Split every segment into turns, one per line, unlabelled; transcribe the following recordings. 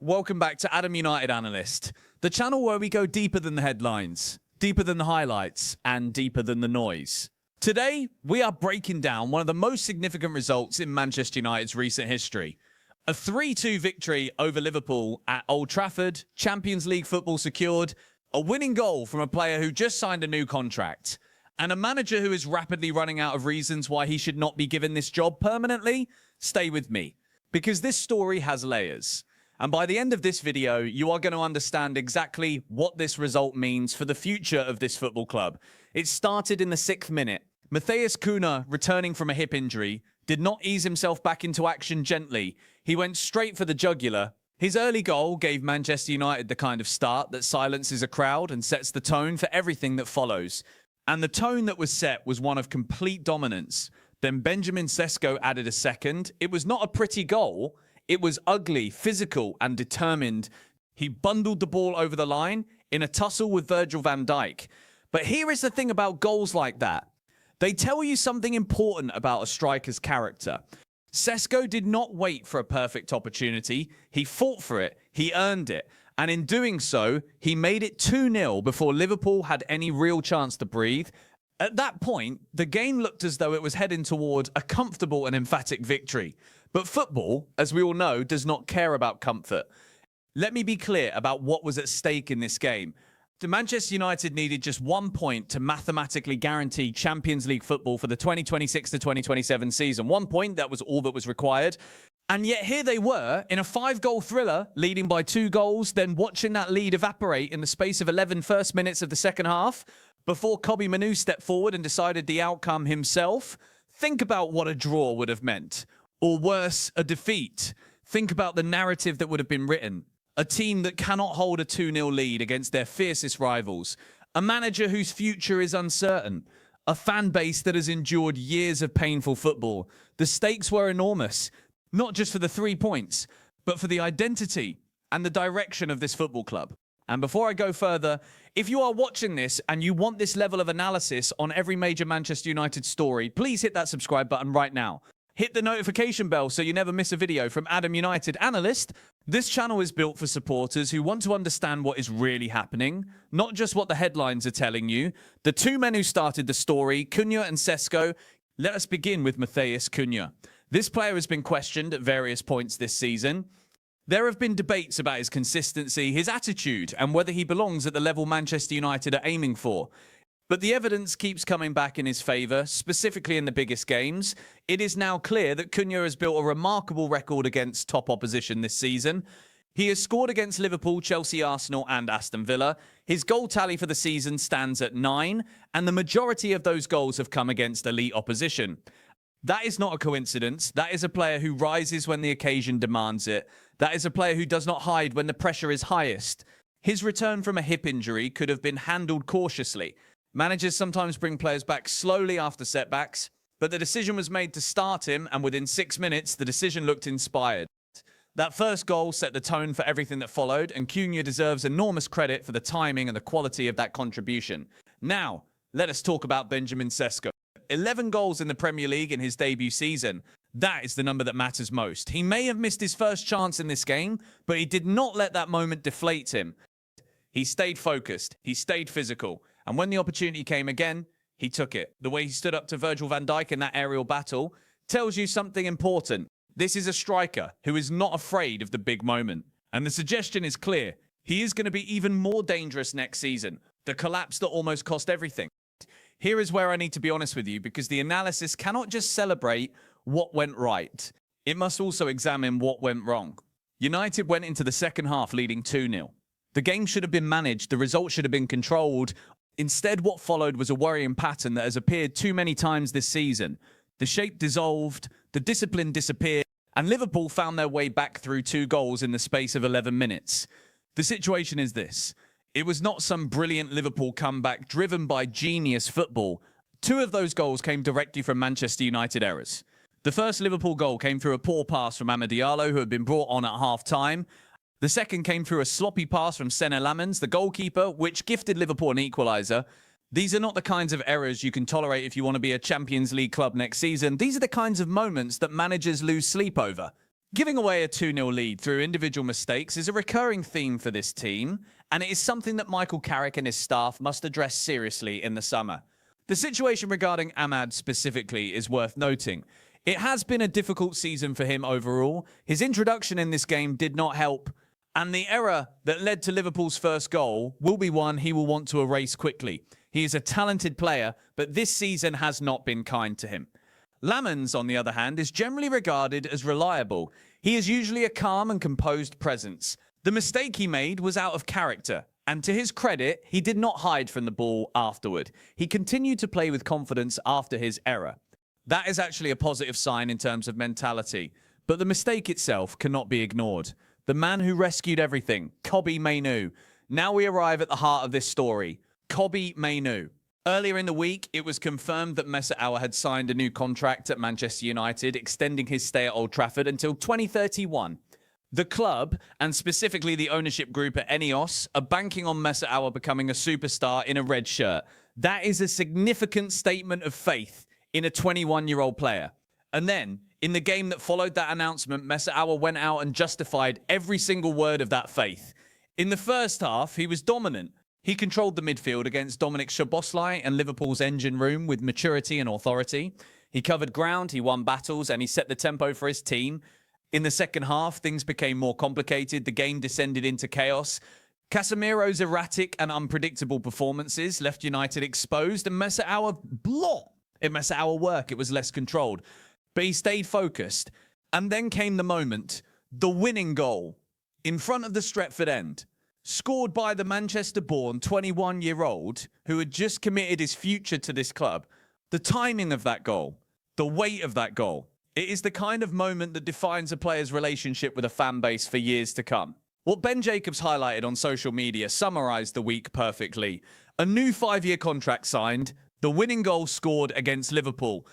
welcome back to Adam United Analyst, the channel where we go deeper than the headlines, deeper than the highlights, and deeper than the noise. Today, we are breaking down one of the most significant results in Manchester United's recent history. A 3-2 victory over Liverpool at Old Trafford, Champions League football secured, a winning goal from a player who just signed a new contract, and a manager who is rapidly running out of reasons why he should not be given this job permanently. Stay with me, because this story has layers. And by the end of this video, you are going to understand exactly what this result means for the future of this football club. It started in the 6th minute. Kuna, returning from a hip injury, did not ease himself back into action gently. He went straight for the jugular. His early goal gave Manchester United the kind of start that silences a crowd and sets the tone for everything that follows. And the tone that was set was one of complete dominance. Then Benjamin Cesco added a second. It was not a pretty goal. It was ugly, physical, and determined. He bundled the ball over the line in a tussle with Virgil van Dijk. But here is the thing about goals like that. They tell you something important about a striker's character. Cesco did not wait for a perfect opportunity. He fought for it. He earned it. And in doing so, he made it 2-0 before Liverpool had any real chance to breathe. At that point, the game looked as though it was heading toward a comfortable and emphatic victory. But football, as we all know, does not care about comfort. Let me be clear about what was at stake in this game. The Manchester United needed just 1 point to mathematically guarantee Champions League football for the 2026 to 2027 season. 1 point, that was all that was required. And yet here they were in a 5-goal thriller, leading by 2 goals, then watching that lead evaporate in the space of 11 first minutes of the second half, before Kobbie Mainoo stepped forward and decided the outcome himself. Think about what a draw would have meant. Or worse, a defeat. Think about the narrative that would have been written. A team that cannot hold a 2-0 lead against their fiercest rivals. A manager whose future is uncertain. A fan base that has endured years of painful football. The stakes were enormous. Not just for the 3 points, but for the identity and the direction of this football club. And before I go further, if you are watching this and you want this level of analysis on every major Manchester United story, please hit that subscribe button right now. Hit the notification bell so you never miss a video from Adam United Analyst. This channel is built for supporters who want to understand what is really happening, not just what the headlines are telling you. The 2 men who started the story, Kuna and Cesco. Let us begin with Kuna. This player has been questioned at various points this season. There have been debates about his consistency, his attitude, and whether he belongs at the level Manchester United are aiming for. But the evidence keeps coming back in his favour, specifically in the biggest games. It is now clear that Kuna has built a remarkable record against top opposition this season. He has scored against Liverpool, Chelsea, Arsenal and Aston Villa. His goal tally for the season stands at 9, and the majority of those goals have come against elite opposition. That is not a coincidence. That is a player who rises when the occasion demands it. That is a player who does not hide when the pressure is highest. His return from a hip injury could have been handled cautiously. Managers sometimes bring players back slowly after setbacks, but the decision was made to start him, and within 6 minutes, the decision looked inspired. That first goal set the tone for everything that followed, and Kuna deserves enormous credit for the timing and the quality of that contribution. Now, let us talk about Benjamin Cesco. 11 goals in the Premier League in his debut season. That is the number that matters most. He may have missed his first chance in this game, but he did not let that moment deflate him. He stayed focused. He stayed physical. And when the opportunity came again, he took it. The way he stood up to Virgil van Dijk in that aerial battle tells you something important. This is a striker who is not afraid of the big moment. And the suggestion is clear. He is going to be even more dangerous next season. The collapse that almost cost everything. Here is where I need to be honest with you, because the analysis cannot just celebrate what went right. It must also examine what went wrong. United went into the second half leading 2-0. The game should have been managed. The result should have been controlled. Instead, what followed was a worrying pattern that has appeared too many times this season. The shape dissolved, the discipline disappeared, and Liverpool found their way back through 2 goals in the space of 11 minutes. The situation is this. It was not some brilliant Liverpool comeback driven by genius football. 2 of those goals came directly from Manchester United errors. The first Liverpool goal came through a poor pass from Amad Diallo, who had been brought on at half-time. The second came through a sloppy pass from Senne Lammens, the goalkeeper, which gifted Liverpool an equaliser. These are not the kinds of errors you can tolerate if you want to be a Champions League club next season. These are the kinds of moments that managers lose sleep over. Giving away a 2-0 lead through individual mistakes is a recurring theme for this team, and it is something that Michael Carrick and his staff must address seriously in the summer. The situation regarding Ahmad specifically is worth noting. It has been a difficult season for him overall. His introduction in this game did not help, and the error that led to Liverpool's first goal will be one he will want to erase quickly. He is a talented player, but this season has not been kind to him. Lamans, on the other hand, is generally regarded as reliable. He is usually a calm and composed presence. The mistake he made was out of character, and to his credit, he did not hide from the ball afterward. He continued to play with confidence after his error. That is actually a positive sign in terms of mentality, but the mistake itself cannot be ignored. The man who rescued everything, Kobbie Mainoo. Now we arrive at the heart of this story, Kobbie Mainoo. Earlier in the week, it was confirmed that Mesut Özil had signed a new contract at Manchester United, extending his stay at Old Trafford until 2031. The club, and specifically the ownership group at Ineos, are banking on Mesut Özil becoming a superstar in a red shirt. That is a significant statement of faith in a 21-year-old player. And then, in the game that followed that announcement, Mesut Özil went out and justified every single word of that faith. In the first half, he was dominant. He controlled the midfield against Dominik Szoboszlai and Liverpool's engine room with maturity and authority. He covered ground, he won battles, and he set the tempo for his team. In the second half, things became more complicated. The game descended into chaos. Casemiro's erratic and unpredictable performances left United exposed, and Mesut Özil work. It was less controlled. But he stayed focused. And then came the moment, the winning goal in front of the Stretford end, scored by the Manchester-born 21-year-old who had just committed his future to this club. The timing of that goal, the weight of that goal, it is the kind of moment that defines a player's relationship with a fan base for years to come. What Ben Jacobs highlighted on social media summarised the week perfectly. A new 5-year contract signed, the winning goal scored against Liverpool.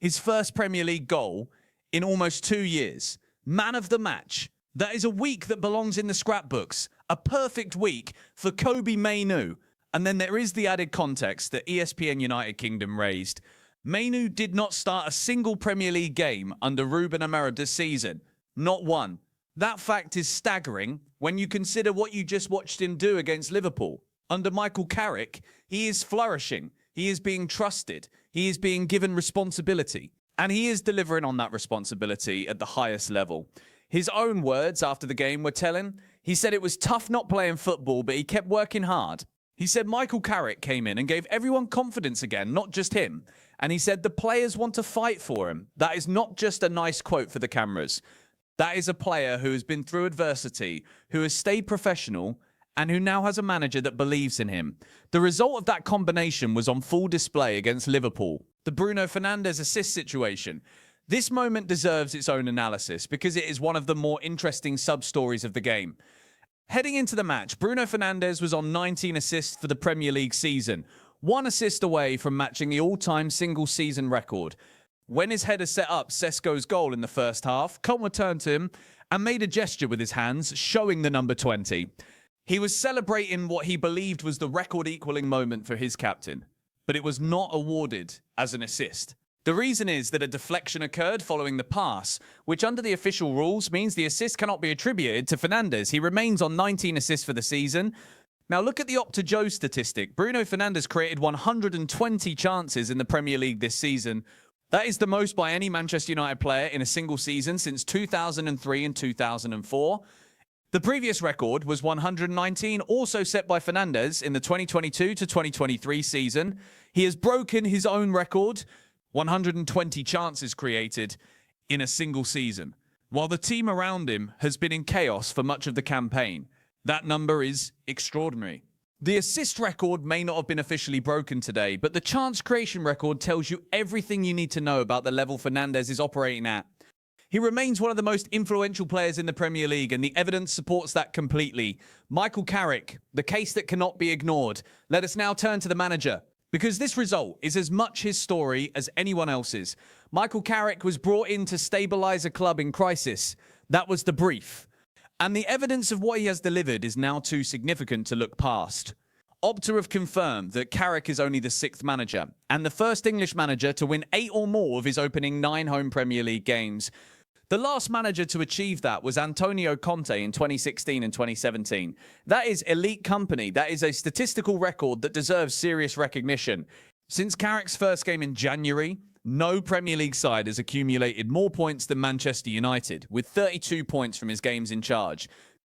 His first Premier League goal in almost 2 years. Man of the match. That is a week that belongs in the scrapbooks. A perfect week for Kobbie Mainoo. And then there is the added context that ESPN United Kingdom raised. Mainoo did not start a single Premier League game under Ruben Amorim this season. Not one. That fact is staggering when you consider what you just watched him do against Liverpool. Under Michael Carrick, he is flourishing. He is being trusted. He is being given responsibility. And he is delivering on that responsibility at the highest level. His own words after the game were telling. He said it was tough not playing football, but he kept working hard. He said Michael Carrick came in and gave everyone confidence again, not just him. And he said the players want to fight for him. That is not just a nice quote for the cameras. That is a player who has been through adversity, who has stayed professional, and who now has a manager that believes in him. The result of that combination was on full display against Liverpool. The Bruno Fernandez assist situation. This moment deserves its own analysis because it is one of the more interesting sub-stories of the game. Heading into the match, Bruno Fernandez was on 19 assists for the Premier League season, 1 assist away from matching the all-time single-season record. When his header set up Cesco's goal in the first half, Kuma turned to him and made a gesture with his hands, showing the number 20. He was celebrating what he believed was the record-equaling moment for his captain, but it was not awarded as an assist. The reason is that a deflection occurred following the pass, which under the official rules means the assist cannot be attributed to Fernandez. He remains on 19 assists for the season. Now look at the Opta-Joe statistic. Bruno Fernandez created 120 chances in the Premier League this season. That is the most by any Manchester United player in a single season since 2003 and 2004. The previous record was 119, also set by Fernandez in the 2022 to 2023 season. He has broken his own record, 120 chances created in a single season, while the team around him has been in chaos for much of the campaign. That number is extraordinary. The assist record may not have been officially broken today, but the chance creation record tells you everything you need to know about the level Fernandez is operating at. He remains one of the most influential players in the Premier League, and the evidence supports that completely. Michael Carrick, the case that cannot be ignored. Let us now turn to the manager, because this result is as much his story as anyone else's. Michael Carrick was brought in to stabilise a club in crisis. That was the brief. And the evidence of what he has delivered is now too significant to look past. Opta have confirmed that Carrick is only the 6th manager, and the first English manager to win 8 or more of his opening 9 home Premier League games. The last manager to achieve that was Antonio Conte in 2016 and 2017. That is elite company. That is a statistical record that deserves serious recognition. Since Carrick's first game in January, no Premier League side has accumulated more points than Manchester United, with 32 points from his games in charge.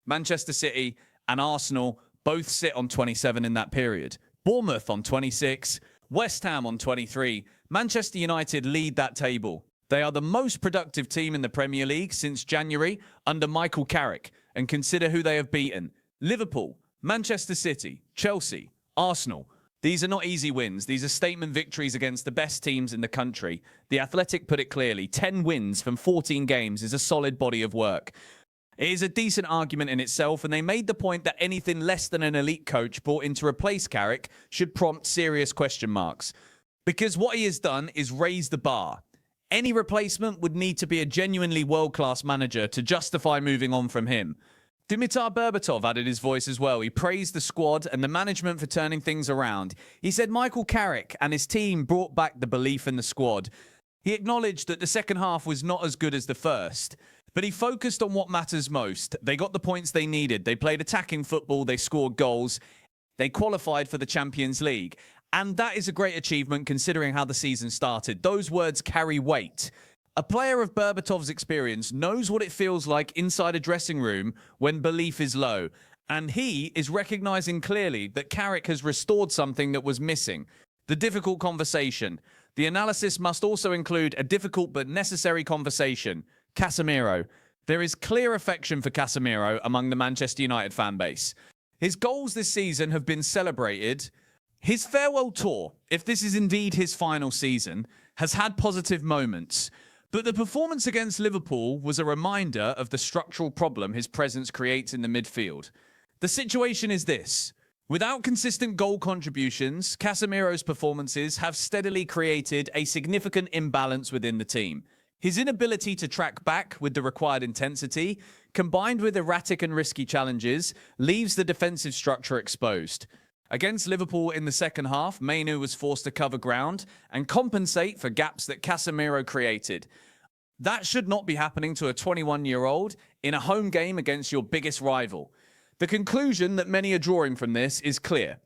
Manchester City and Arsenal both sit on 27 in that period. Bournemouth on 26, West Ham on 23. Manchester United lead that table. They are the most productive team in the Premier League since January under Michael Carrick, and consider who they have beaten. Liverpool, Manchester City, Chelsea, Arsenal. These are not easy wins. These are statement victories against the best teams in the country. The Athletic put it clearly, 10 wins from 14 games is a solid body of work. It is a decent argument in itself, and they made the point that anything less than an elite coach brought in to replace Carrick should prompt serious question marks. Because what he has done is raise the bar. Any replacement would need to be a genuinely world-class manager to justify moving on from him. Dimitar Berbatov added his voice as well. He praised the squad and the management for turning things around. He said Michael Carrick and his team brought back the belief in the squad. He acknowledged that the second half was not as good as the first, but he focused on what matters most. They got the points they needed. They played attacking football. They scored goals. They qualified for the Champions League. And that is a great achievement considering how the season started. Those words carry weight. A player of Berbatov's experience knows what it feels like inside a dressing room when belief is low. And he is recognizing clearly that Carrick has restored something that was missing. The difficult conversation. The analysis must also include a difficult but necessary conversation. Casemiro. There is clear affection for Casemiro among the Manchester United fan base. His goals this season have been celebrated. His farewell tour, if this is indeed his final season, has had positive moments. But the performance against Liverpool was a reminder of the structural problem his presence creates in the midfield. The situation is this. Without consistent goal contributions, Casemiro's performances have steadily created a significant imbalance within the team. His inability to track back with the required intensity, combined with erratic and risky challenges, leaves the defensive structure exposed. Against Liverpool in the second half, Mainoo was forced to cover ground and compensate for gaps that Casemiro created. That should not be happening to a 21-year-old in a home game against your biggest rival. The conclusion that many are drawing from this is clear.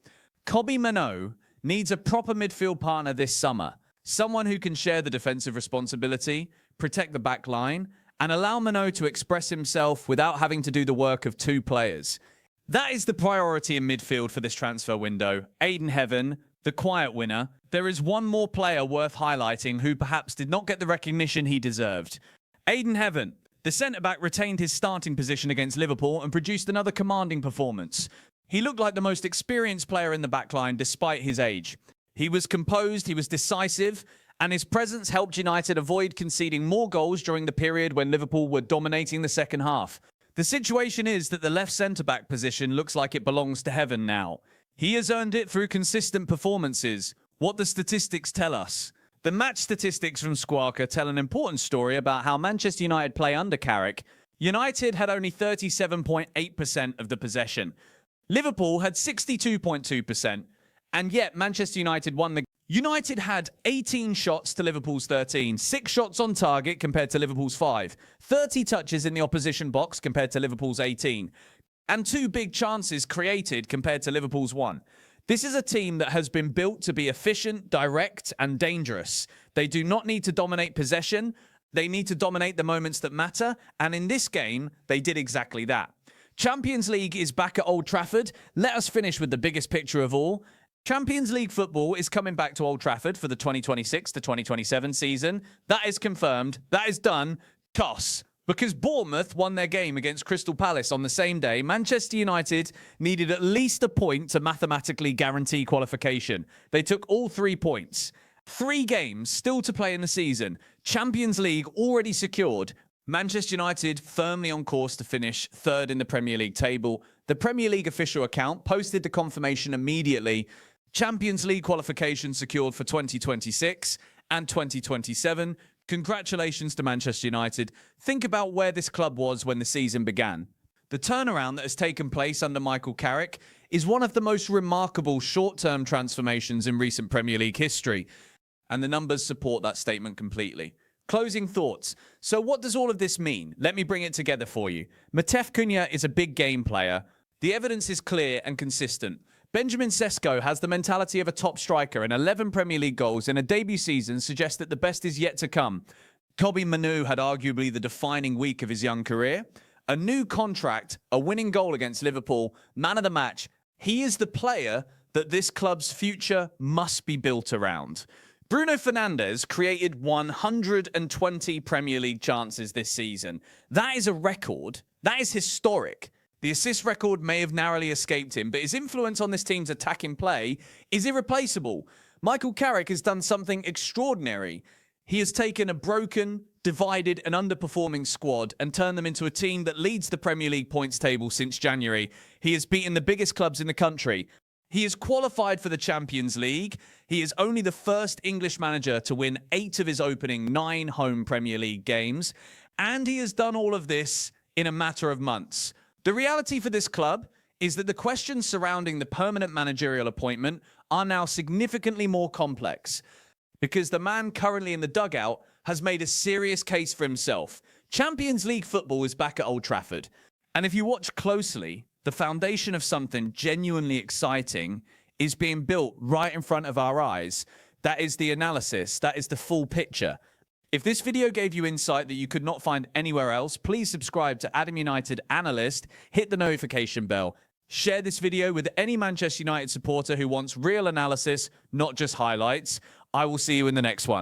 Kobbie Mainoo needs a proper midfield partner this summer. Someone who can share the defensive responsibility, protect the back line, and allow Mainoo to express himself without having to do the work of two players. That is the priority in midfield for this transfer window. Aiden Heaven, the quiet winner. There is one more player worth highlighting who perhaps did not get the recognition he deserved. Aiden Heaven, the centre-back, retained his starting position against Liverpool and produced another commanding performance. He looked like the most experienced player in the backline despite his age. He was composed, he was decisive, and his presence helped United avoid conceding more goals during the period when Liverpool were dominating the second half. The situation is that the left centre-back position looks like it belongs to Heaven now. He has earned it through consistent performances. What the statistics tell us. The match statistics from Squawka tell an important story about how Manchester United play under Carrick. United had only 37.8% of the possession. Liverpool had 62.2%. And yet Manchester United won the... United had 18 shots to Liverpool's 13, 6 shots on target compared to Liverpool's 5, 30 touches in the opposition box compared to Liverpool's 18, and 2 big chances created compared to Liverpool's 1. This is a team that has been built to be efficient, direct, and dangerous. They do not need to dominate possession. They need to dominate the moments that matter, and in this game, they did exactly that. Champions League is back at Old Trafford. Let us finish with the biggest picture of all. Champions League football is coming back to Old Trafford for the 2026 to 2027 season. That is confirmed. That is done. Toss. Because Bournemouth won their game against Crystal Palace on the same day, Manchester United needed at least a point to mathematically guarantee qualification. They took all 3 points. 3 games still to play in the season. Champions League already secured. Manchester United firmly on course to finish 3rd in the Premier League table. The Premier League official account posted the confirmation immediately. Champions League qualification secured for 2026 and 2027. Congratulations to Manchester United. Think about where this club was when the season began. The turnaround that has taken place under Michael Carrick is one of the most remarkable short-term transformations in recent Premier League history, and the numbers support that statement completely. Closing thoughts. So what does all of this mean? Let me bring it together for you. Matef Cunha is a big game player. The evidence is clear and consistent. Benjamin Sesko has the mentality of a top striker, and 11 Premier League goals in a debut season suggests that the best is yet to come. Kobbie Mainoo had arguably the defining week of his young career. A new contract, a winning goal against Liverpool, man of the match. He is the player that this club's future must be built around. Bruno Fernandez created 120 Premier League chances this season. That is a record. That is historic. The assist record may have narrowly escaped him, but his influence on this team's attacking play is irreplaceable. Michael Carrick has done something extraordinary. He has taken a broken, divided and underperforming squad and turned them into a team that leads the Premier League points table since January. He has beaten the biggest clubs in the country. He is qualified for the Champions League. He is only the first English manager to win 8 of his opening 9 home Premier League games. And he has done all of this in a matter of months. The reality for this club is that the questions surrounding the permanent managerial appointment are now significantly more complex, because the man currently in the dugout has made a serious case for himself. Champions League football is back at Old Trafford. And if you watch closely, the foundation of something genuinely exciting is being built right in front of our eyes. That is the analysis. That is the full picture. If this video gave you insight that you could not find anywhere else, please subscribe to Adam United Analyst, hit the notification bell, share this video with any Manchester United supporter who wants real analysis, not just highlights. I will see you in the next one.